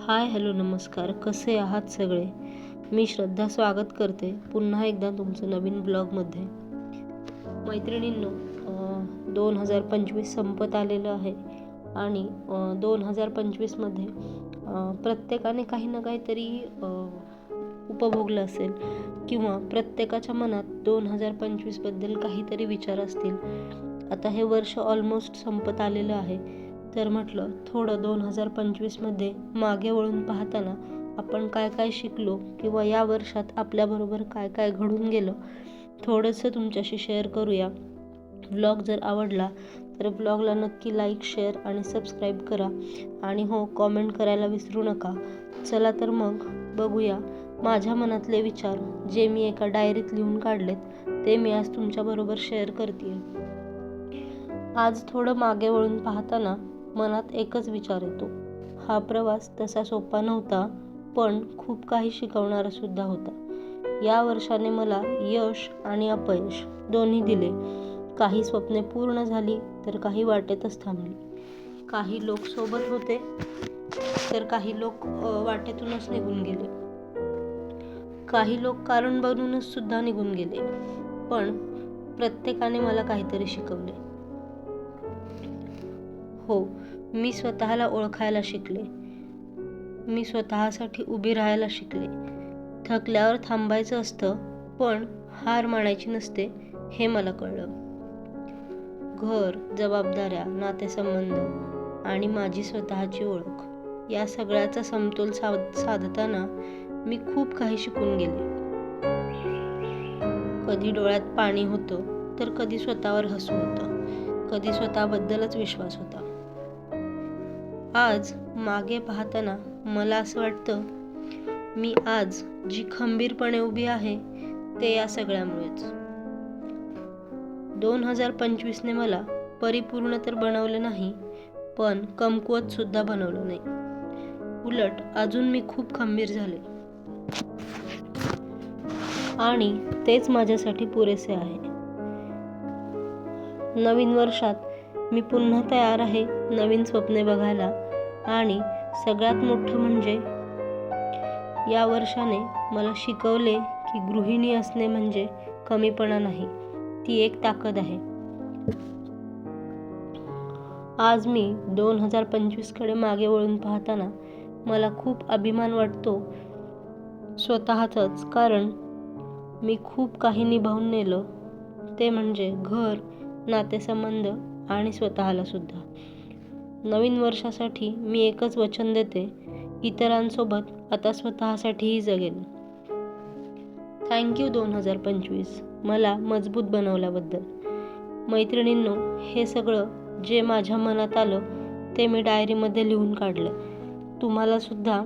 Hi hello नमस्कार, कसे आहात सगळे. मी श्रद्धा स्वागत करते पुन्हा एकदा तुमचं नवीन ब्लॉगमध्ये. मैत्रिणींनो, 2025 संपत आलेलं आहे आणि 2025मध्ये प्रत्येकाने काही ना काहीतरी उपभोगलं असेल किंवा प्रत्येकाच्या मनात 2025बद्दल काहीतरी विचार असतील. आता हे वर्ष ऑलमोस्ट संपत आलेलं आहे, तर म्हटलं थोडं 2025मध्ये मागे वळून पाहताना आपण काय काय शिकलो किंवा या वर्षात आपल्याबरोबर काय काय घडून गेलं थोडंसं तुमच्याशी शेअर करूया. व्लॉग जर आवडला तर व्लॉगला नक्की लाईक, शेअर आणि सबस्क्राईब करा आणि हो, कॉमेंट करायला विसरू नका. चला तर मग बघूया माझ्या मनातले विचार जे मी एका डायरीत लिहून काढलेत ते मी आज तुमच्याबरोबर शेअर करते. आज थोडं मागे वळून पाहताना मनात एकच विचार येतो, हा प्रवास तसा सोपा नव्हता, पण खूप काही शिकवणारा सुद्धा होता. या वर्षाने मला यश आणि अपयश दोन्ही दिले. काही स्वप्ने पूर्ण झाली तर काही वाटेतच थांबली. काही लोक सोबत होते तर काही लोक वाटेतूनच निघून गेले. काही लोक कारण बनूनच सुद्धा निघून गेले, पण प्रत्येकाने मला काहीतरी शिकवले. हो, मी स्वतःला ओळखायला शिकले. मी स्वतःसाठी उभी राहायला शिकले. थकल्यावर थांबायचं असतं, पण हार मानायची नसते हे मला कळलं. घर, जबाबदाऱ्या, नातेसंबंध आणि माझी स्वतःची ओळख या सगळ्याचा समतोल साधताना मी खूप काही शिकून गेले. कधी डोळ्यात पाणी होतं तर कधी स्वतःवर हसू होतं, कधी स्वतःबद्दलच विश्वास होता. आज मागे पाहताना मला असं वाटतं, मी आज जी खंबीरपणे उभी आहे ते या सगळ्यामुळेच. 2025ने मला परिपूर्ण तर बनवलं नाही, पण कमकुवत सुद्धा बनवलं नाही. उलट अजून मी खूप खंबीर झाले आणि तेच माझ्यासाठी पुरेसे आहे. नवीन वर्षात मी पुन्हा तयार आहे नवीन स्वप्ने बघायला आणि सगळ्यात मोठं म्हणजे या वर्षाने मला शिकवले की गृहिणी असणे म्हणजे कमीपणा नाही, ती एक ताकद आहे. आज मी 2025कडे मागे वळून पाहताना मला खूप अभिमान वाटतो स्वतःचाच, कारण मी खूप काही निभावून नेलं. ते म्हणजे घर, नातेसंबंध आणि स्वतःला सुद्धा. नवीन वर्षासाठी मी एकच वचन देते, इतरांसोबत आता स्वतःसाठीही जगेन. थँक्यू 2025 मला मजबूत बनवल्याबद्दल. मैत्रिणींनो, हे सगळं जे माझ्या मनात आलं ते मी डायरीमध्ये लिहून काढलं. तुम्हाला सुद्धा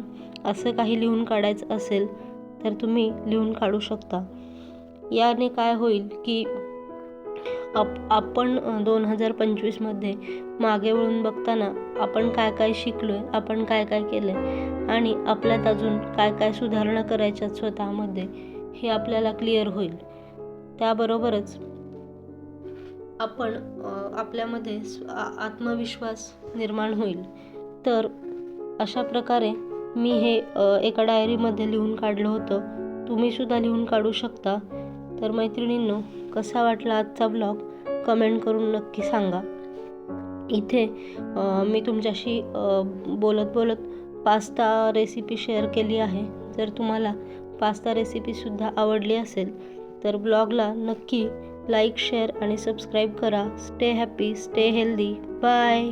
असं काही लिहून काढायचं असेल तर तुम्ही लिहून काढू शकता. याने काय होईल की आपण 2025मध्ये मागे वळून बघताना आपण काय काय शिकलोय, आपण काय काय केलंय आणि आपल्यात अजून काय काय सुधारणा करायच्या स्वतःमध्ये हे आपल्याला क्लिअर होईल. त्याबरोबरच आपण आपल्यामध्ये आत्मविश्वास निर्माण होईल. तर अशा प्रकारे मी हे एका डायरीमध्ये लिहून काढलं होतं. तुम्ही सुद्धा लिहून काढू शकता. तर मैत्रिणींनो, कसा वाटला आजचा ब्लॉग कमेंट करून नक्की सांगा. इथे मी तुमच्याशी बोलत बोलत पास्ता रेसिपी शेअर केली आहे. जर तुम्हाला पास्ता रेसिपीसुद्धा आवडली असेल तर ब्लॉगला नक्की लाईक, शेअर आणि सबस्क्राईब करा. Stay happy, stay healthy. Bye.